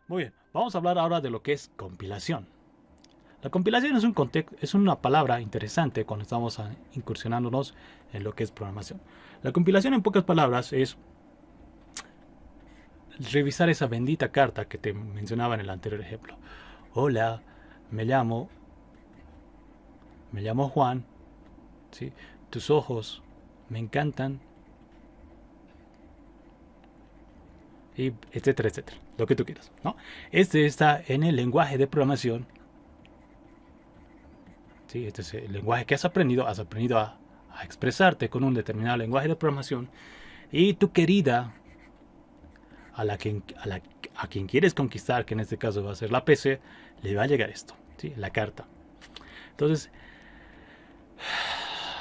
Muy bien, vamos a hablar ahora de lo que es compilación. La compilación es es una palabra interesante cuando estamos incursionándonos en lo que es programación. La compilación, en pocas palabras, es revisar esa bendita carta que te mencionaba en el anterior ejemplo. Hola, me llamo, me llamo Juan, ¿sí? Tus ojos me encantan, y etcétera, etcétera, lo que tú quieras, ¿no? Este está en el lenguaje de programación. ¿Sí? Este es el lenguaje que has aprendido a expresarte con un determinado lenguaje de programación, y tu querida, a quien quieres conquistar, que en este caso va a ser la PC, le va a llegar esto, ¿sí? La carta. Entonces,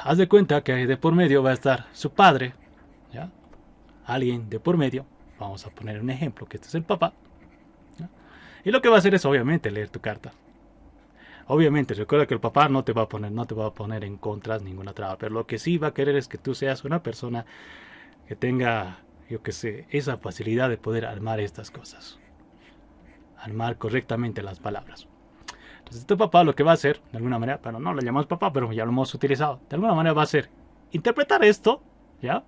haz de cuenta que de por medio va a estar su padre, ¿ya? Alguien de por medio, vamos a poner un ejemplo, que este es el papá, ¿ya? Y lo que va a hacer es obviamente leer tu carta. Obviamente, recuerda que el papá no te va a poner en contra ninguna traba, pero lo que sí va a querer es que tú seas una persona que tenga, yo que sé, esa facilidad de poder armar estas cosas, armar correctamente las palabras. Entonces, tu papá lo que va a hacer, de alguna manera, pero no lo llamamos papá, pero ya lo hemos utilizado, de alguna manera va a ser interpretar esto, ¿ya?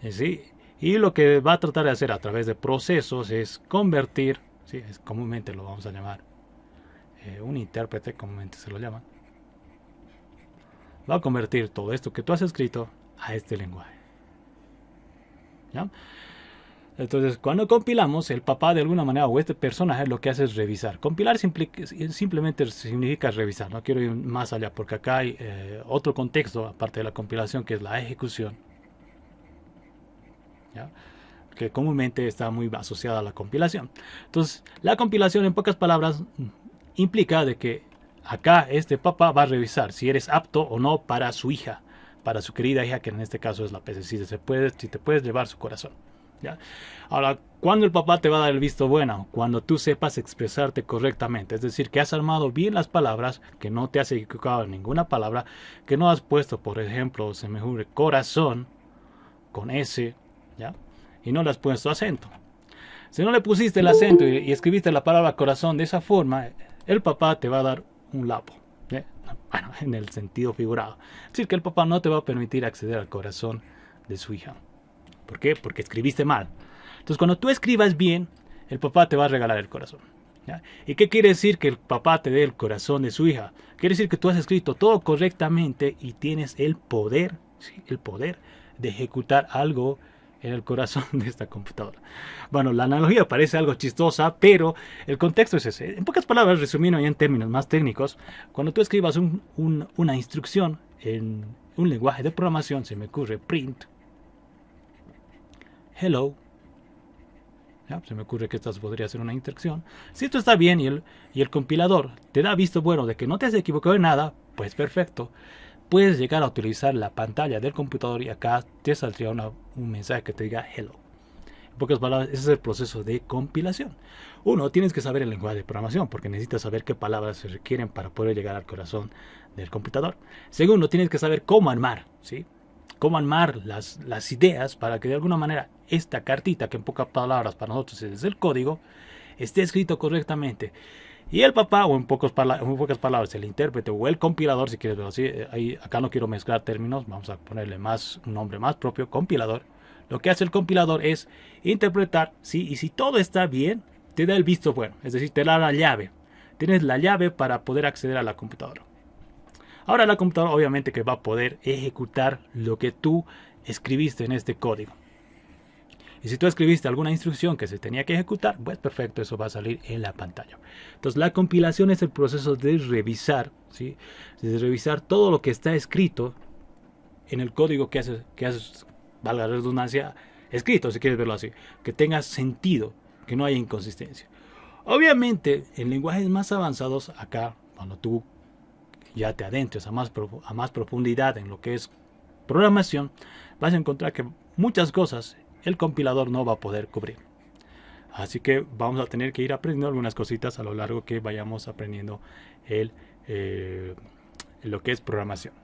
Sí, y lo que va a tratar de hacer a través de procesos es convertir, ¿sí? Comúnmente lo vamos a llamar un intérprete, comúnmente se lo llama, va a convertir todo esto que tú has escrito a este lenguaje, ¿ya? Entonces, cuando compilamos, el papá de alguna manera o este personaje lo que hace es revisar. Compilar simplemente significa revisar. No quiero ir más allá porque acá hay otro contexto, aparte de la compilación, que es la ejecución, ¿ya? Que comúnmente está muy asociada a la compilación. Entonces, la compilación, en pocas palabras, implica de que acá este papá va a revisar si eres apto o no para su hija, para su querida hija, que en este caso es la PC, si te puedes llevar su corazón, ¿ya? Ahora, ¿cuándo el papá te va a dar el visto bueno? Cuando tú sepas expresarte correctamente, es decir, que has armado bien las palabras, que no te has equivocado en ninguna palabra, que no has puesto, por ejemplo, se me ocurre corazón con S, ¿ya? Y no le has puesto acento. Si no le pusiste el acento y escribiste la palabra corazón de esa forma, el papá te va a dar un lapo, ¿eh? Bueno, en el sentido figurado. Es decir, que el papá no te va a permitir acceder al corazón de su hija. ¿Por qué? Porque escribiste mal. Entonces, cuando tú escribas bien, el papá te va a regalar el corazón, ¿ya? ¿Y qué quiere decir que el papá te dé el corazón de su hija? Quiere decir que tú has escrito todo correctamente y tienes el poder, ¿sí? El poder de ejecutar algo en el corazón de esta computadora. Bueno, la analogía parece algo chistosa, pero el contexto es ese. En pocas palabras, resumiendo ya en términos más técnicos, cuando tú escribas una instrucción en un lenguaje de programación, se me ocurre print, hello, ¿ya? Se me ocurre que esta podría ser una instrucción. Si esto está bien y el compilador te da visto bueno de que no te has equivocado en nada, pues perfecto. Puedes llegar a utilizar la pantalla del computador y acá te saldría un mensaje que te diga hello. En pocas palabras, ese es el proceso de compilación. Uno, tienes que saber el lenguaje de programación porque necesitas saber qué palabras se requieren para poder llegar al corazón del computador. Segundo, tienes que saber cómo armar, ¿sí? Cómo armar las ideas para que de alguna manera esta cartita, que en pocas palabras para nosotros es el código, esté escrito correctamente. Y el papá, o en pocas palabras, el intérprete o el compilador, si quieres verlo así, acá no quiero mezclar términos, vamos a ponerle un nombre más propio, compilador. Lo que hace el compilador es interpretar, ¿sí? Y si todo está bien, te da el visto bueno, es decir, te da la llave. Tienes la llave para poder acceder a la computadora. Ahora la computadora obviamente que va a poder ejecutar lo que tú escribiste en este código. Y si tú escribiste alguna instrucción que se tenía que ejecutar, pues perfecto, eso va a salir en la pantalla. Entonces la compilación es el proceso de revisar, ¿sí? De revisar todo lo que está escrito en el código que haces, valga la redundancia, escrito, si quieres verlo así, que tenga sentido, que no haya inconsistencia. Obviamente, en lenguajes más avanzados, acá, cuando tú ya te adentres a más profundidad en lo que es programación, vas a encontrar que muchas cosas el compilador no va a poder cubrir. Así que vamos a tener que ir aprendiendo algunas cositas a lo largo que vayamos aprendiendo lo que es programación.